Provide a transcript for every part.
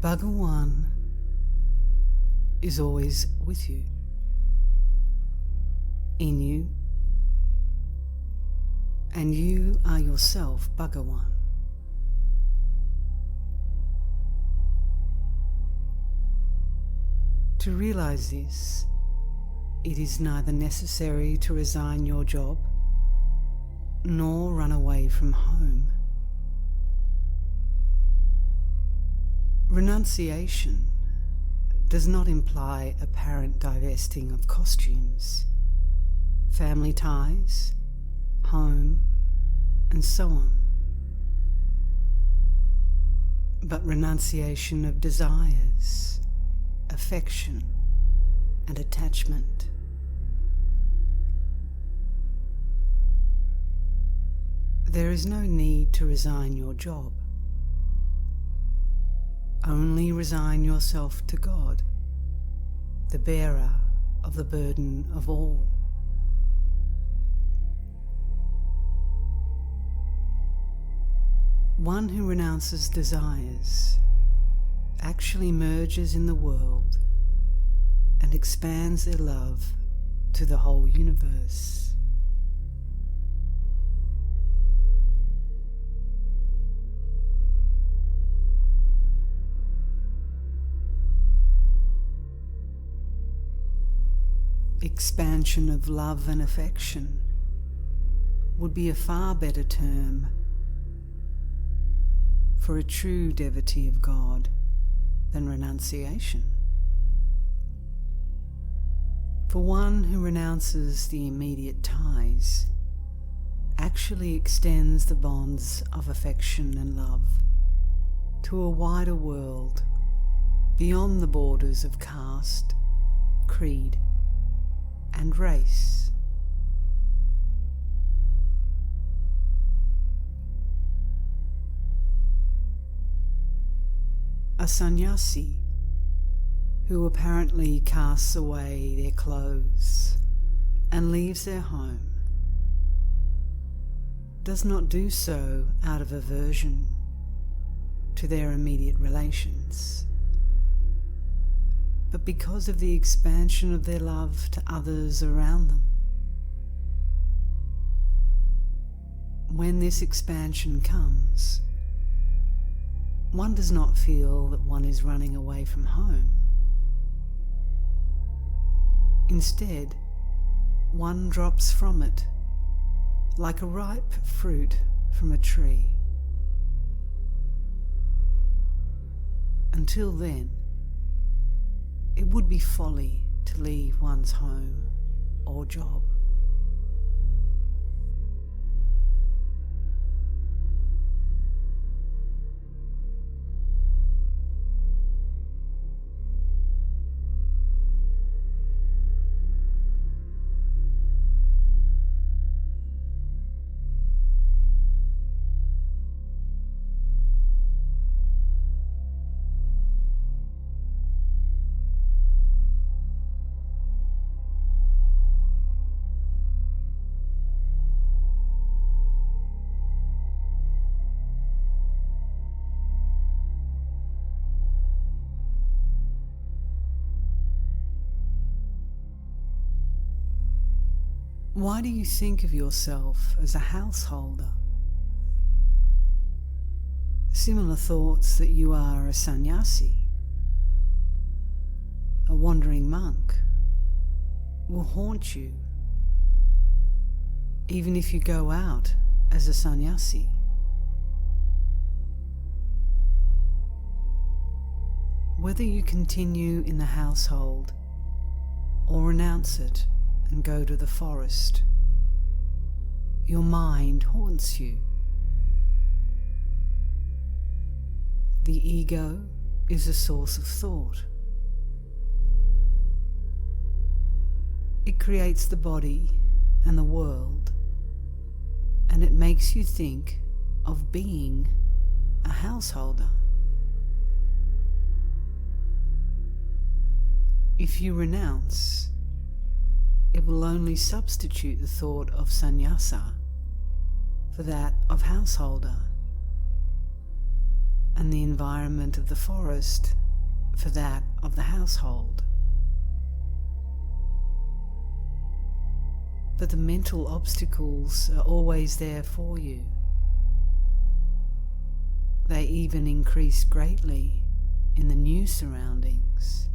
Bhagawan is always with you, in you, and you are yourself Bhagawan. To realize this, it is neither necessary to resign your job nor run away from home. Renunciation does not imply apparent divesting of costumes, family ties, home, and so on, but renunciation of desires, affection, and attachment. There is no need to resign your job. Only resign yourself to God, the bearer of the burden of all. One who renounces desires actually merges in the world and expands their love to the whole universe. Expansion of love and affection would be a far better term for a true devotee of God than renunciation. For one who renounces the immediate ties actually extends the bonds of affection and love to a wider world beyond the borders of caste, creed, and race. A sannyasi who apparently casts away their clothes and leaves their home does not do so out of aversion to their immediate relations, but because of the expansion of their love to others around them. When this expansion comes, one does not feel that one is running away from home. Instead, one drops from it like a ripe fruit from a tree. Until then, it would be folly to leave one's home or job. Why do you think of yourself as a householder? Similar thoughts that you are a sannyasi, a wandering monk, will haunt you, even if you go out as a sannyasi. Whether you continue in the household or renounce it and go to the forest, your mind haunts you. The ego is a source of thought. It creates the body and the world, and it makes you think of being a householder. If you renounce, it will only substitute the thought of sannyasa for that of householder, and the environment of the forest for that of the household. But the mental obstacles are always there for you. They even increase greatly in the new surroundings.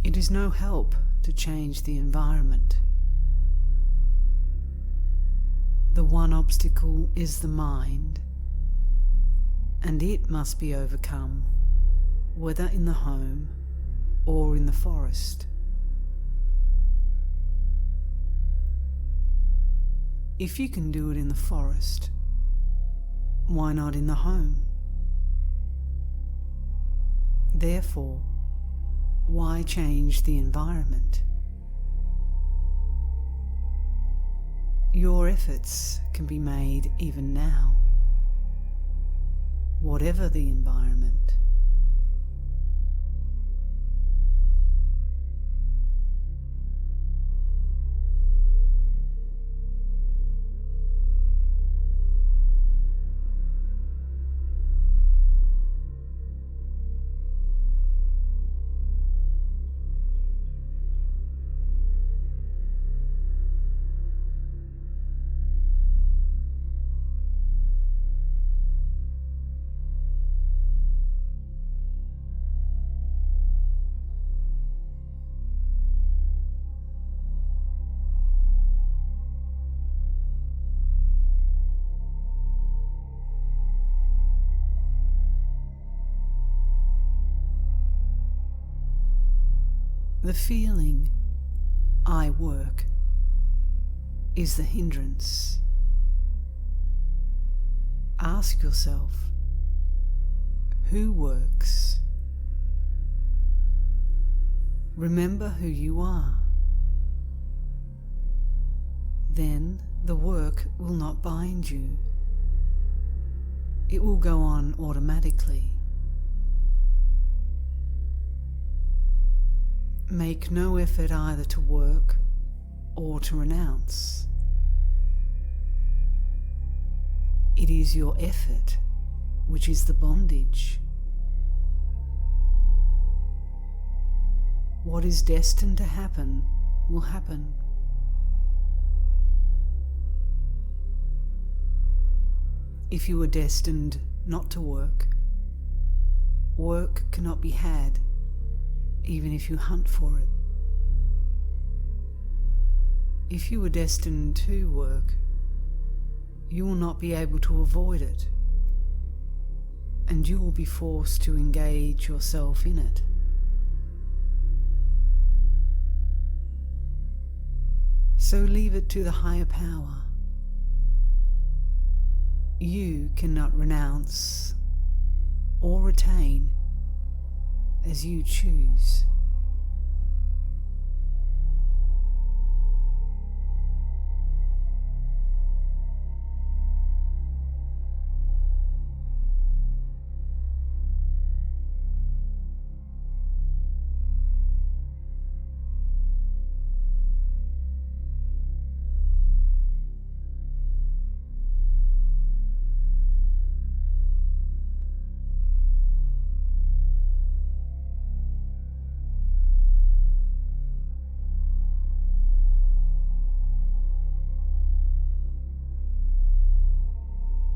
It is no help to change the environment. The one obstacle is the mind, and it must be overcome, whether in the home or in the forest. If you can do it in the forest, why not in the home? Therefore, why change the environment? Your efforts can be made even now, whatever the environment. The feeling, I work, is the hindrance. Ask yourself, who works? Remember who you are. Then the work will not bind you. It will go on automatically. Make no effort either to work or to renounce. It is your effort which is the bondage. What is destined to happen will happen. If you are destined not to work, work cannot be had, even if you hunt for it. If you are destined to work, you will not be able to avoid it, and you will be forced to engage yourself in it. So leave it to the higher power. You cannot renounce or retain as you choose.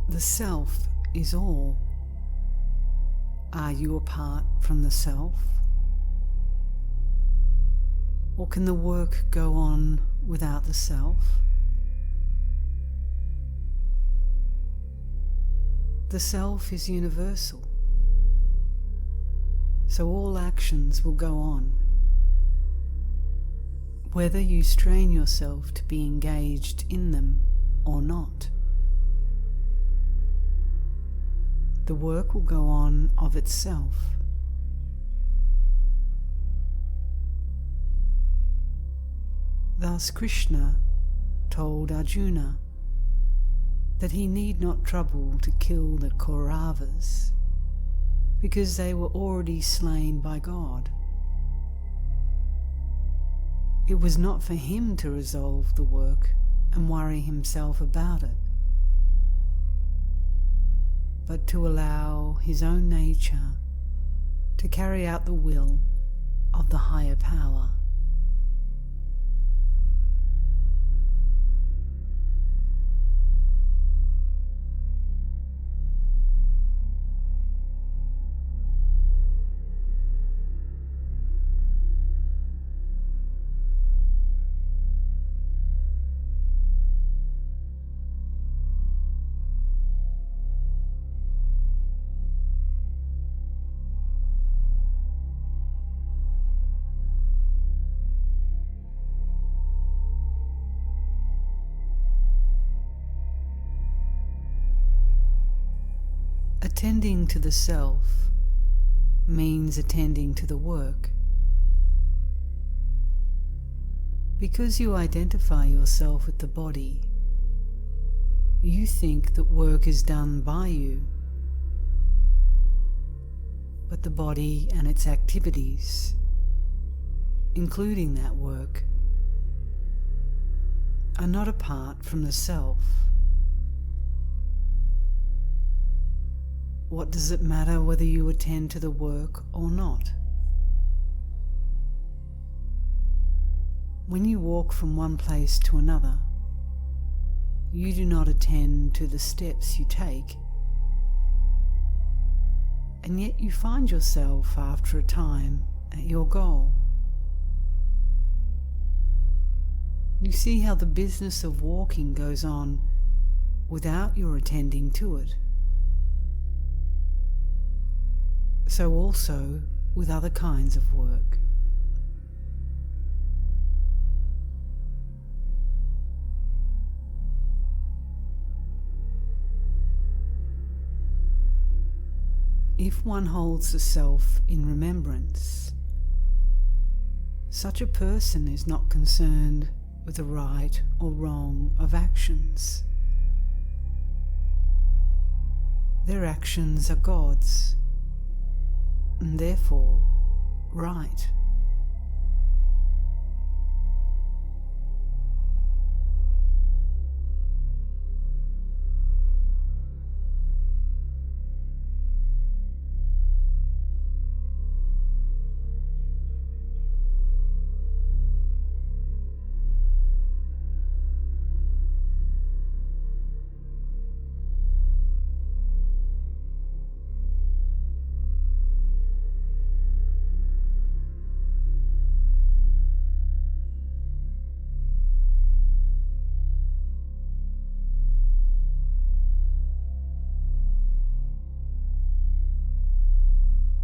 The self is all. Are you apart from the self? Or can the work go on without the self? The self is universal, so all actions will go on, whether you strain yourself to be engaged in them or not. The work will go on of itself. Thus Krishna told Arjuna that he need not trouble to kill the Kauravas, because they were already slain by God. It was not for him to resolve the work and worry himself about it. but to allow his own nature to carry out the will of the higher power. Attending to the self means attending to the work. Because you identify yourself with the body, you think that work is done by you. But the body and its activities, including that work, are not apart from the self. What does it matter whether you attend to the work or not? When you walk from one place to another, you do not attend to the steps you take, and yet you find yourself after a time at your goal. You see how the business of walking goes on without your attending to it. So also with other kinds of work. If one holds the self in remembrance, such a person is not concerned with the right or wrong of actions. Their actions are God's, and therefore right.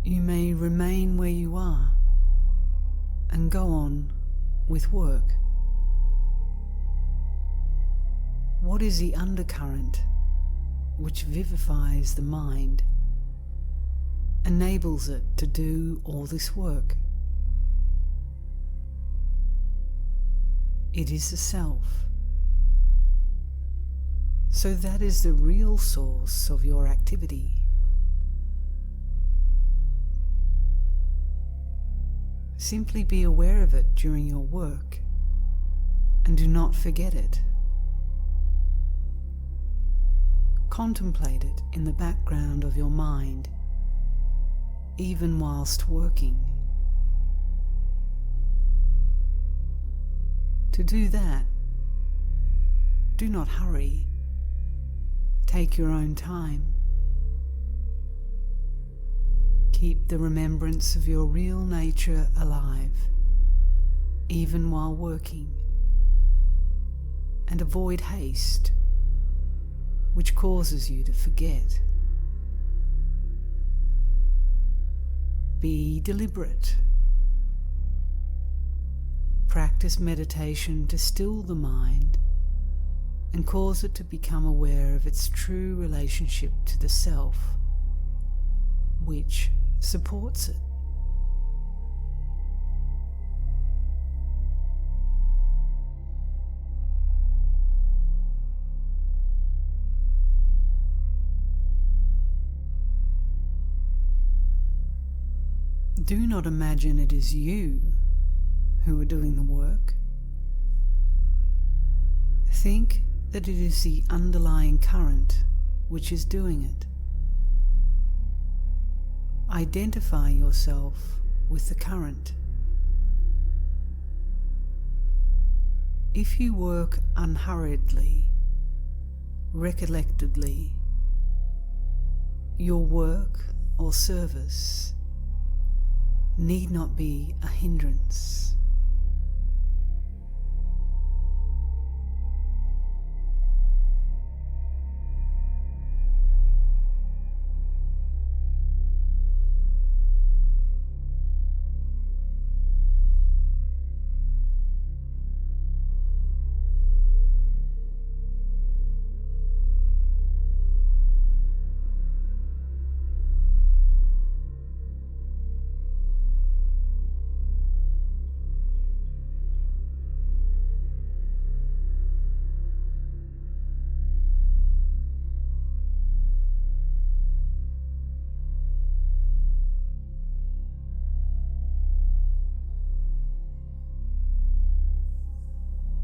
You may remain where you are and go on with work. What is the undercurrent which vivifies the mind, enables it to do all this work? It is the self. So that is the real source of your activity. Simply be aware of it during your work and do not forget it. Contemplate it in the background of your mind, even whilst working. To do that, do not hurry. Take your own time. Keep the remembrance of your real nature alive, even while working, and avoid haste, which causes you to forget. Be deliberate. Practice meditation to still the mind and cause it to become aware of its true relationship to the self, which supports it. Do not imagine it is you who are doing the work. Think that it is the underlying current which is doing it. identify yourself with the current. If you work unhurriedly, recollectedly, your work or service need not be a hindrance.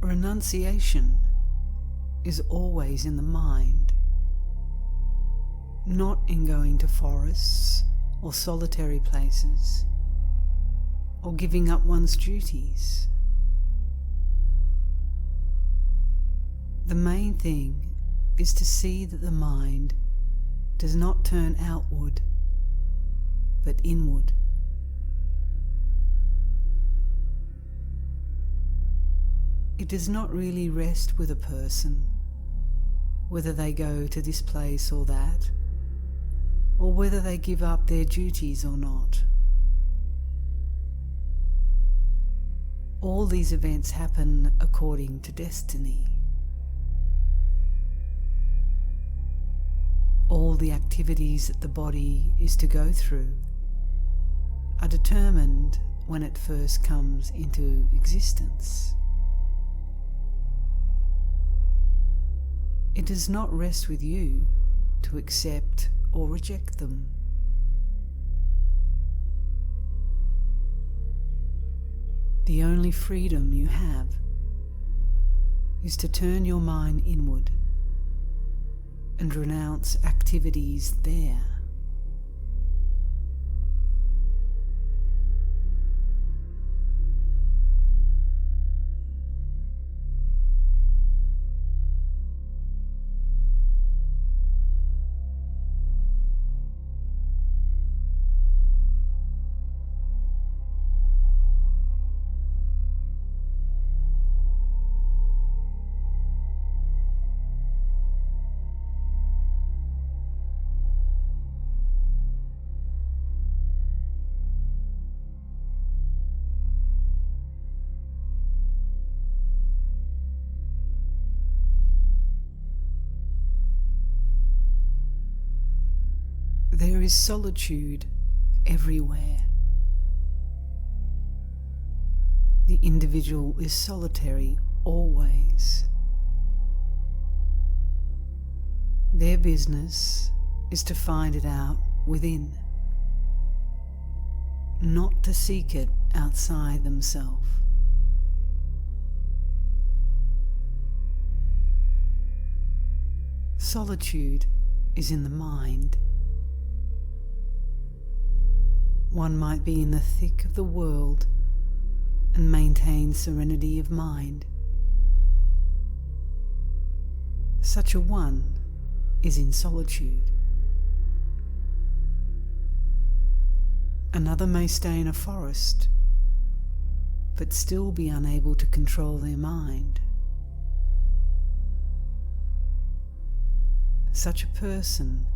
Renunciation is always in the mind, not in going to forests or solitary places, or giving up one's duties. The main thing is to see that the mind does not turn outward, but inward. It does not really rest with a person, whether they go to this place or that, or whether they give up their duties or not. All these events happen according to destiny. All the activities that the body is to go through are determined when it first comes into existence. It does not rest with you to accept or reject them. The only freedom you have is to turn your mind inward and renounce activities there. There is solitude everywhere. The individual is solitary always. Their business is to find it out within, not to seek it outside themselves. Solitude is in the mind. One might be in the thick of the world and maintain serenity of mind. Such a one is in solitude. Another may stay in a forest, but still be unable to control their mind. Such a person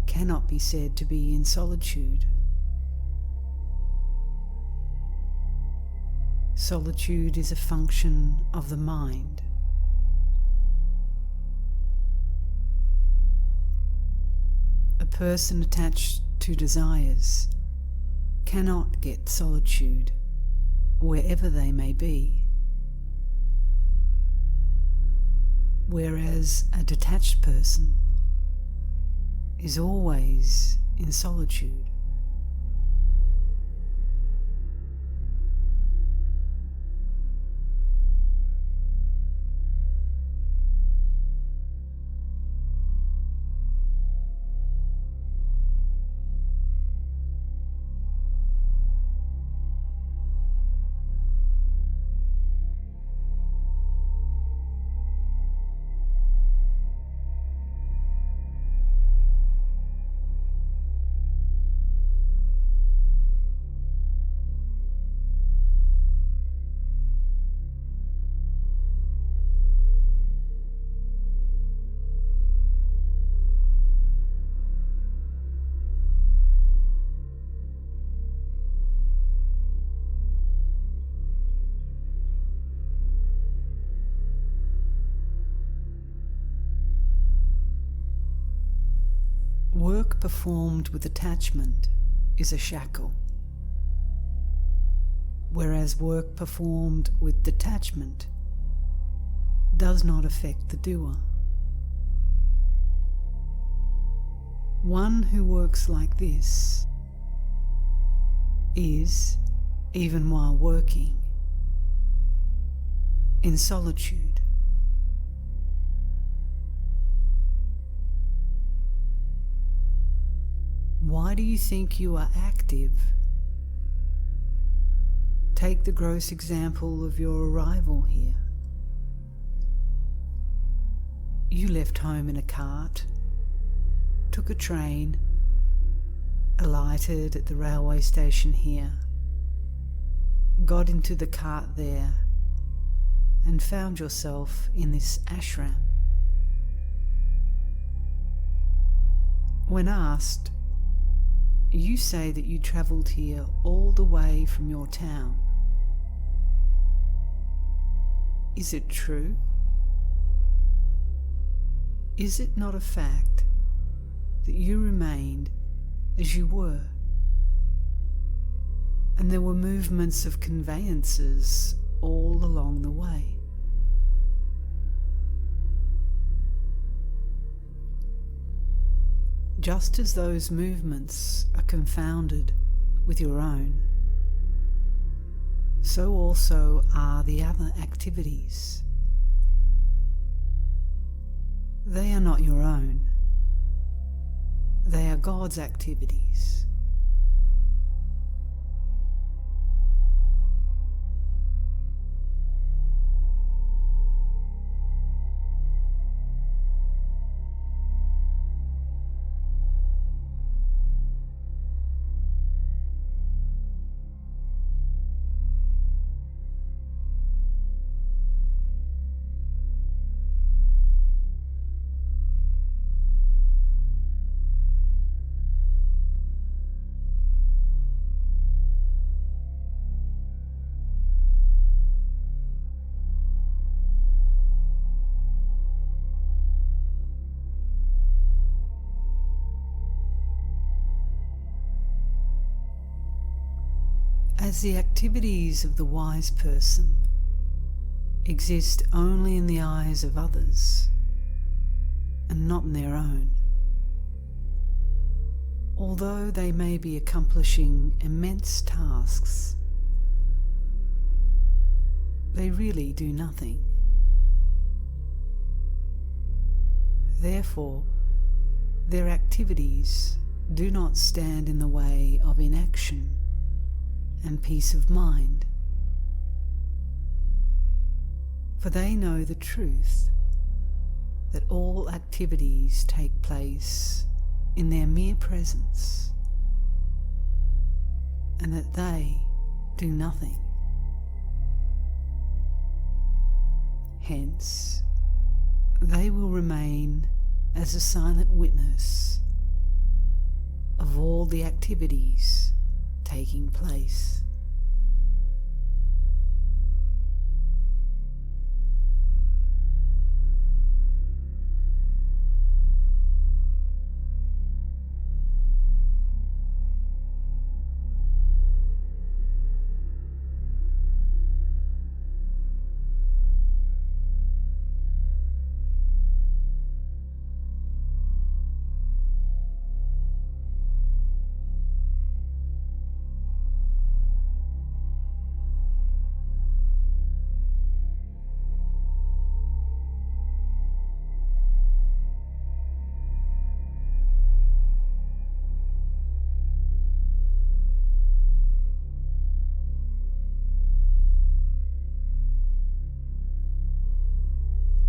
cannot be said to be in solitude. Solitude is a function of the mind. A person attached to desires cannot get solitude wherever they may be, whereas a detached person is always in solitude. work performed with attachment is a shackle, whereas work performed with detachment does not affect the doer. One who works like this is, even while working, in solitude. Why do you think you are active? Take the gross example of your arrival here. You left home in a cart, took a train, alighted at the railway station here, got into the cart there, and found yourself in this ashram. When asked, you say that you travelled here all the way from your town. Is it true? Is it not a fact that you remained as you were, and there were movements of conveyances all along the way? Just as those movements are confounded with your own, so also are the other activities. They are not your own. They are God's activities. As the activities of the wise person exist only in the eyes of others and not in their own, although they may be accomplishing immense tasks, they really do nothing. Therefore, their activities do not stand in the way of inaction and peace of mind, for they know the truth that all activities take place in their mere presence, and that they do nothing. Hence, they will remain as a silent witness of all the activities taking place.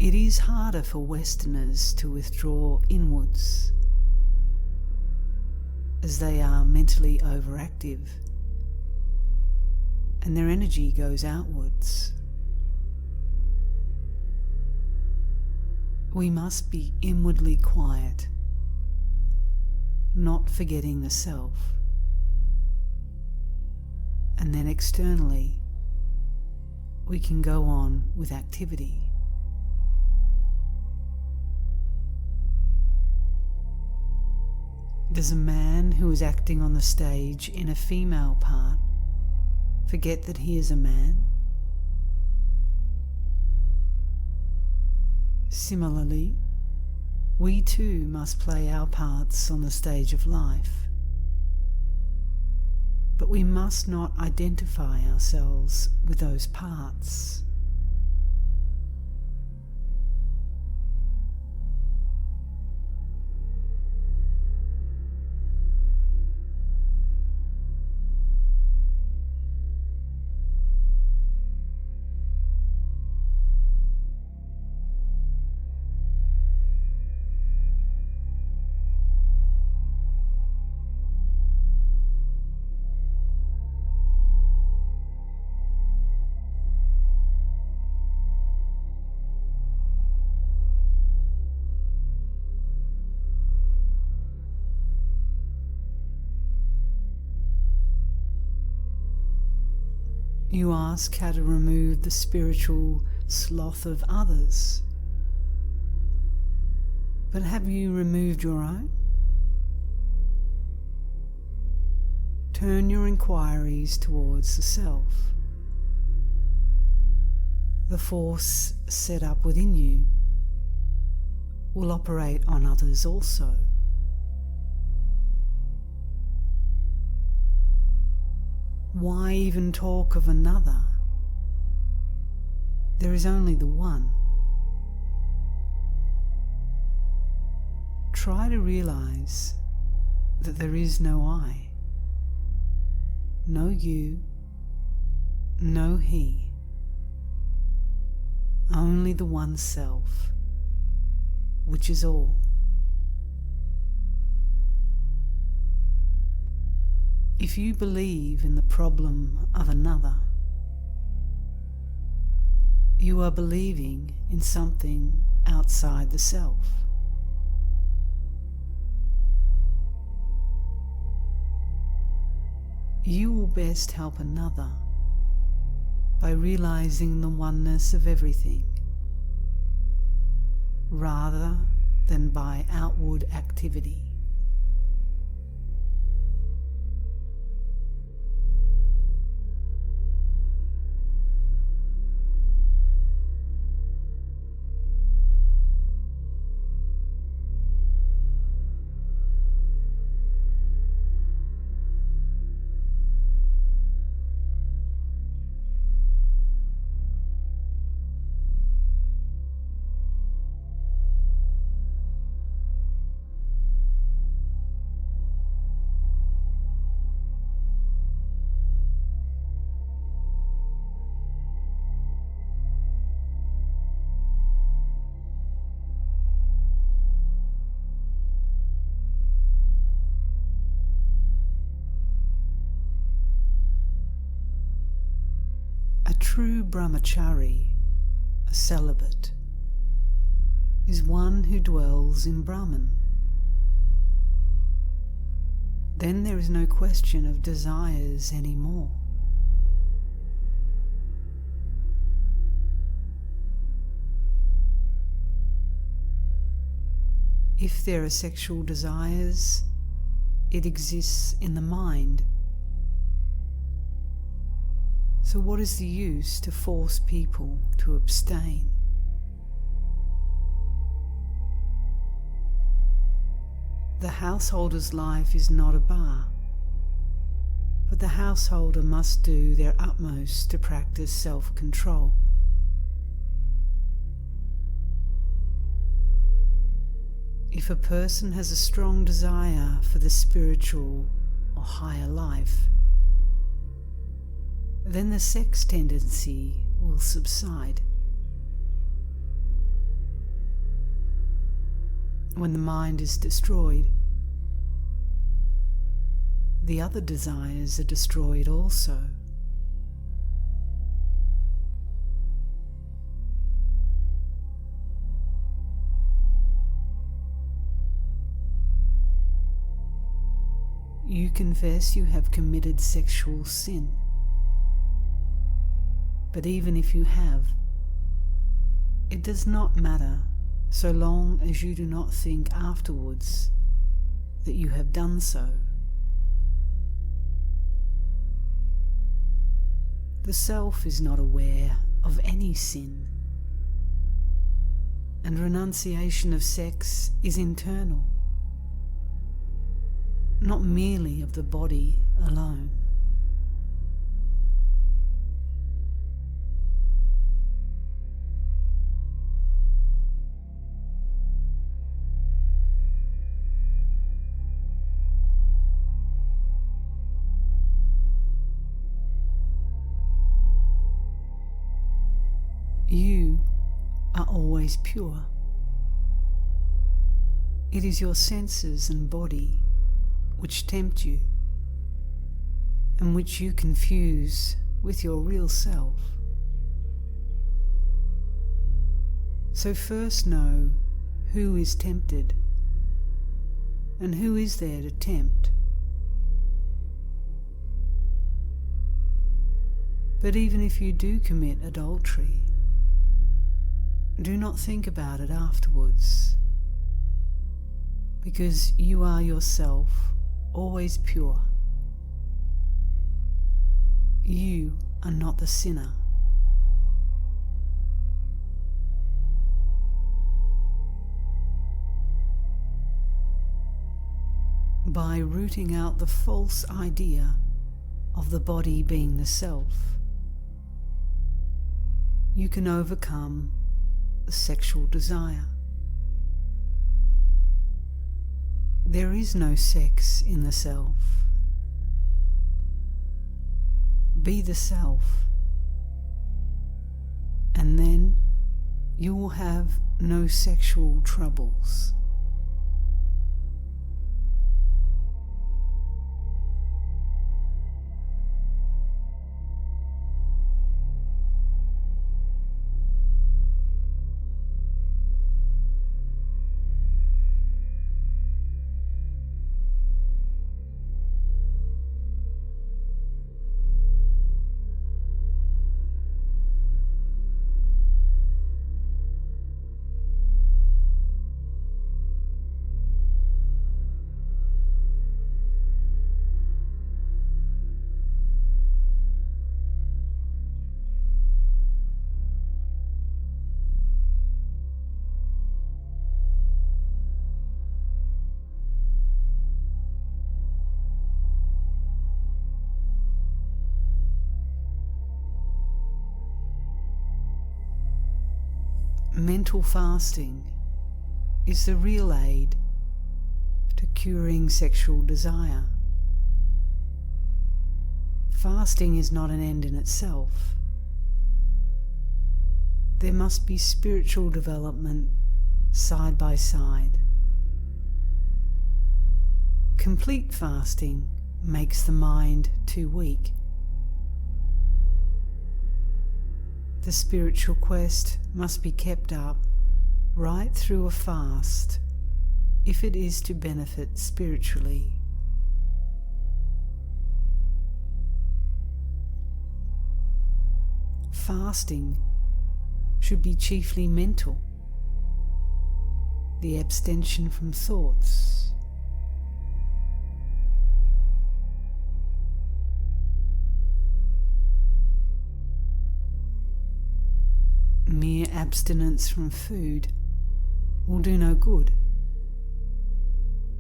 It is harder for Westerners to withdraw inwards, as they are mentally overactive, and their energy goes outwards. We must be inwardly quiet, not forgetting the self, and then externally we can go on with activity. Does a man who is acting on the stage in a female part forget that he is a man? Similarly, we too must play our parts on the stage of life, but we must not identify ourselves with those parts. You ask how to remove the spiritual sloth of others. But have you removed your own? Turn your inquiries towards the self, the force set up within you will operate on others also. Why even talk of another? There is only the one. Try to realize that there is no I, no you, no he, only the one self, which is all. If you believe in the problem of another, you are believing in something outside the self. You will best help another by realizing the oneness of everything, rather than by outward activity. A true brahmachari, a celibate, is one who dwells in Brahman. Then there is no question of desires anymore. If there are sexual desires, it exists in the mind. So what is the use to force people to abstain? The householder's life is not a bar, but the householder must do their utmost to practice self-control. If a person has a strong desire for the spiritual or higher life, then the sex tendency will subside. When the mind is destroyed, the other desires are destroyed also. You confess you have committed sexual sin. But even if you have, it does not matter so long as you do not think afterwards that you have done so. The self is not aware of any sin, and renunciation of sex is internal, not merely of the body alone. You are always pure. It is your senses and body which tempt you, and which you confuse with your real self. So first know who is tempted, and who is there to tempt. But even if you do commit adultery, do not think about it afterwards, because you are yourself always pure. You are not the sinner. By rooting out the false idea of the body being the self, you can overcome the sexual desire. There is no sex in the self. Be the self, and then you will have no sexual troubles. Mental fasting is the real aid to curing sexual desire. Fasting is not an end in itself. There must be spiritual development side by side. Complete fasting makes the mind too weak. The spiritual quest must be kept up right through a fast if it is to benefit spiritually. Fasting should be chiefly mental, the abstention from thoughts. Mere abstinence from food will do no good.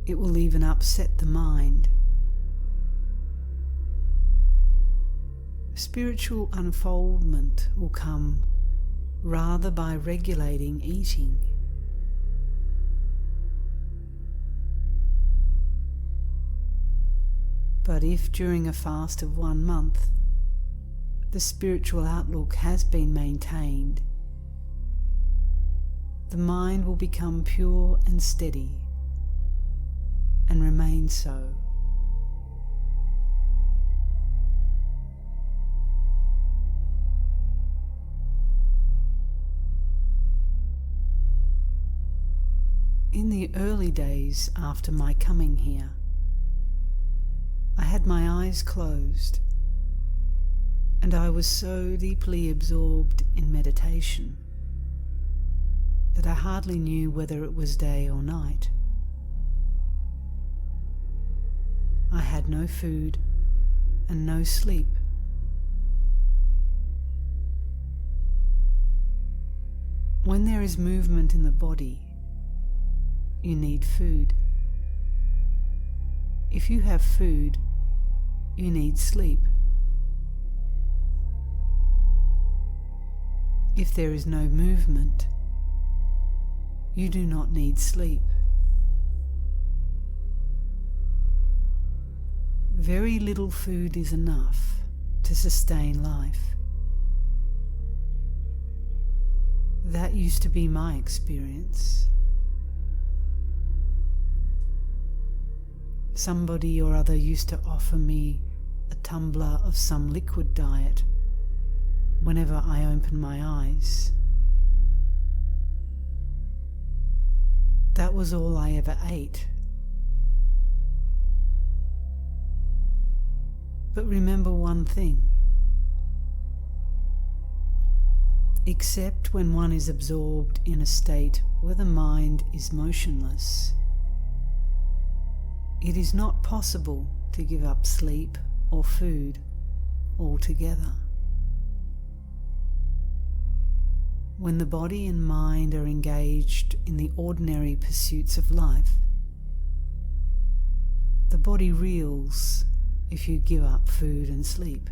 It will even upset the mind. Spiritual unfoldment will come rather by regulating eating. But if during a fast of 1 month the spiritual outlook has been maintained, the mind will become pure and steady, and remain so. In the early days after my coming here, I had my eyes closed, and I was so deeply absorbed in meditation that I hardly knew whether it was day or night. I had no food and no sleep. When there is movement in the body, you need food. If you have food, you need sleep. If there is no movement, you do not need sleep. Very little food is enough to sustain life. That used to be my experience. Somebody or other used to offer me a tumbler of some liquid diet whenever I opened my eyes. That was all I ever ate. But remember one thing. Except when one is absorbed in a state where the mind is motionless, it is not possible to give up sleep or food altogether. When the body and mind are engaged in the ordinary pursuits of life, the body reels if you give up food and sleep.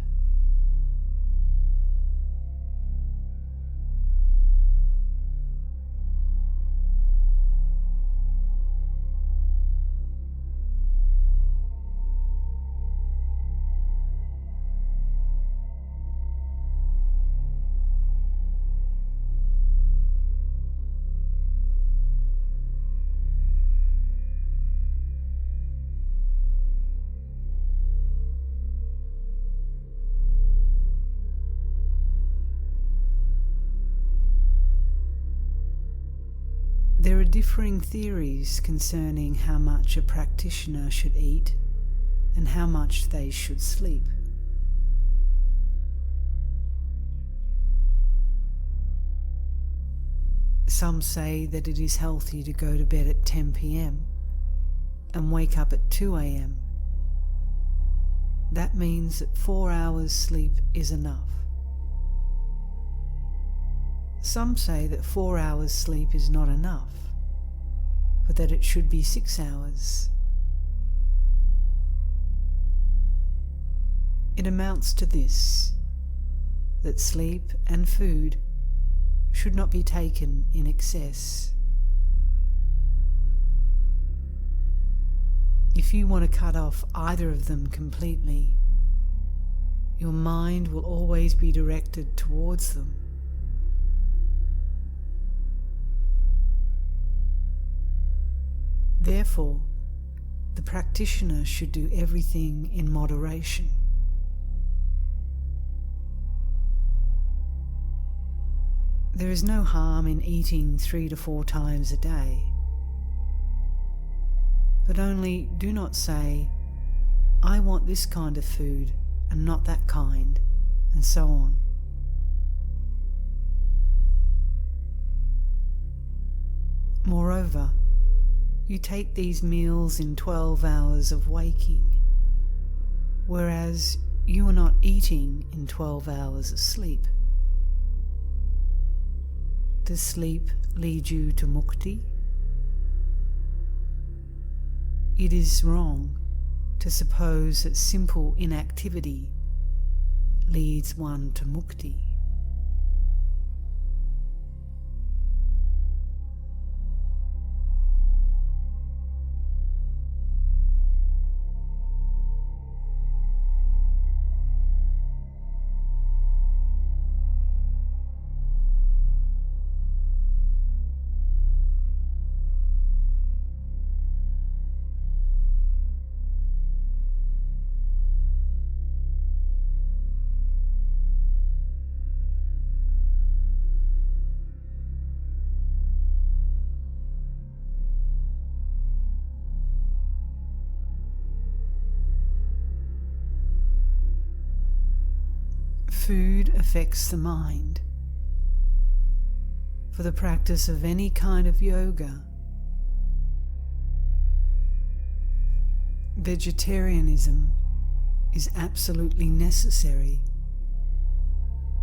There are differing theories concerning how much a practitioner should eat and how much they should sleep. Some say that it is healthy to go to bed at 10 p.m. and wake up at 2 a.m. That means that 4 hours sleep is enough. Some say that 4 hours sleep is not enough, but that it should be 6 hours. It amounts to this, that sleep and food should not be taken in excess. If you want to cut off either of them completely, your mind will always be directed towards them. Therefore, the practitioner should do everything in moderation. There is no harm in eating 3 to 4 times a day, but only do not say, I want this kind of food and not that kind, and so on. Moreover, you take these meals in 12 hours of waking, whereas you are not eating in 12 hours of sleep. Does sleep lead you to mukti? It is wrong to suppose that simple inactivity leads one to mukti. Food affects the mind. For the practice of any kind of yoga, Vegetarianism is absolutely necessary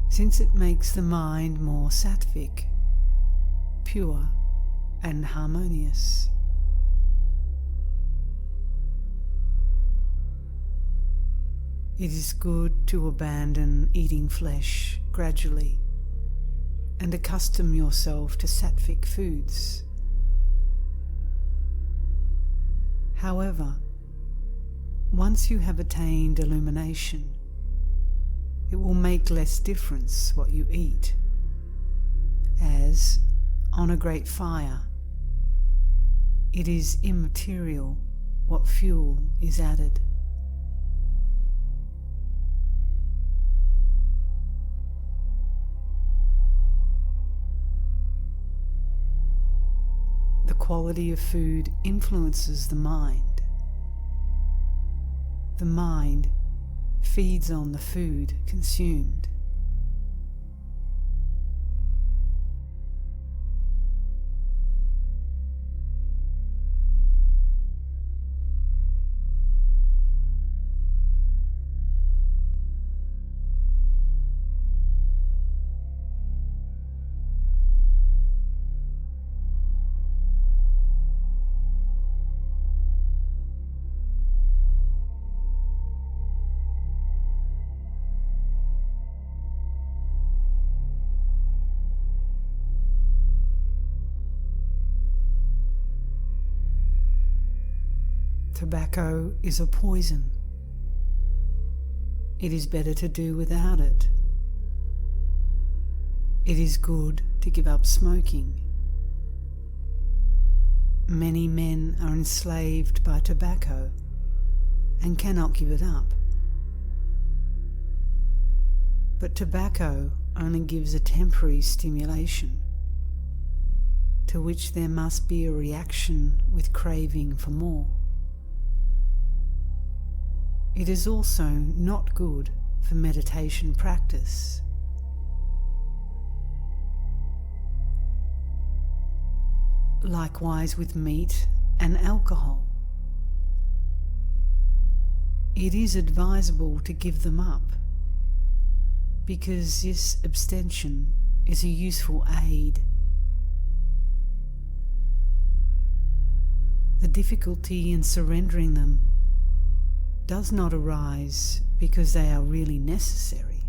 since it makes the mind more sattvic, pure and harmonious. It is good to abandon eating flesh gradually and accustom yourself to sattvic foods. However, once you have attained illumination, it will make less difference what you eat, as, on a great fire, it is immaterial what fuel is added. The quality of food influences the mind. The mind feeds on the food consumed. Tobacco is a poison. It is better to do without it. It is good to give up smoking. Many men are enslaved by tobacco and cannot give it up. But tobacco only gives a temporary stimulation, to which there must be a reaction with craving for more. It is also not good for meditation practice. Likewise with meat and alcohol. It is advisable to give them up, because this abstention is a useful aid. The difficulty in surrendering them does not arise because they are really necessary,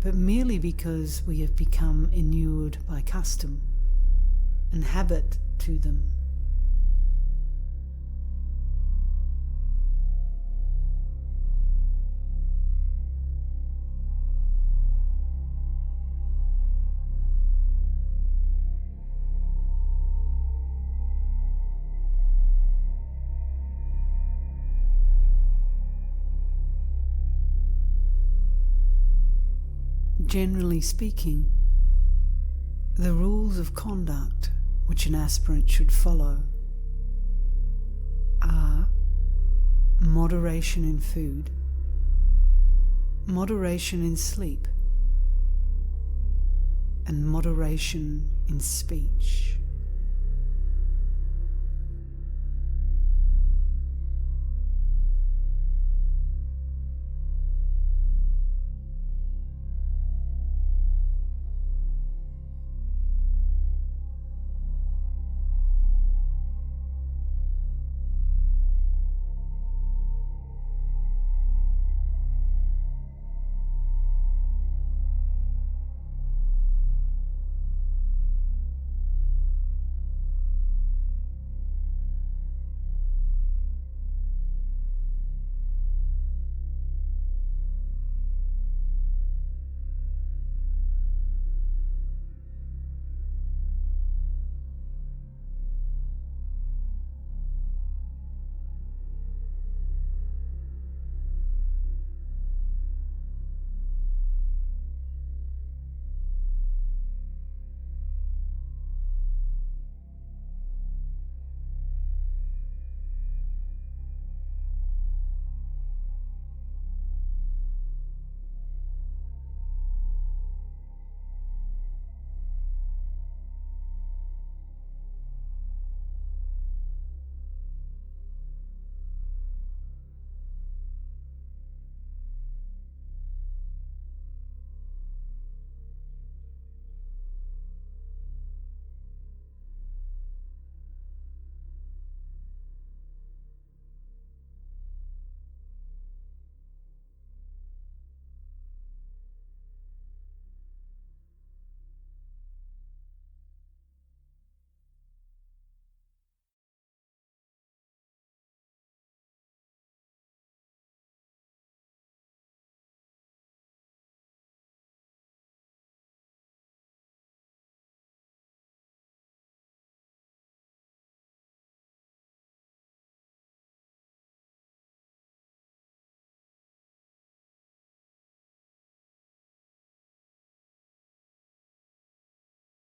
but merely because we have become inured by custom and habit to them. Generally speaking, the rules of conduct which an aspirant should follow are moderation in food, moderation in sleep, and moderation in speech.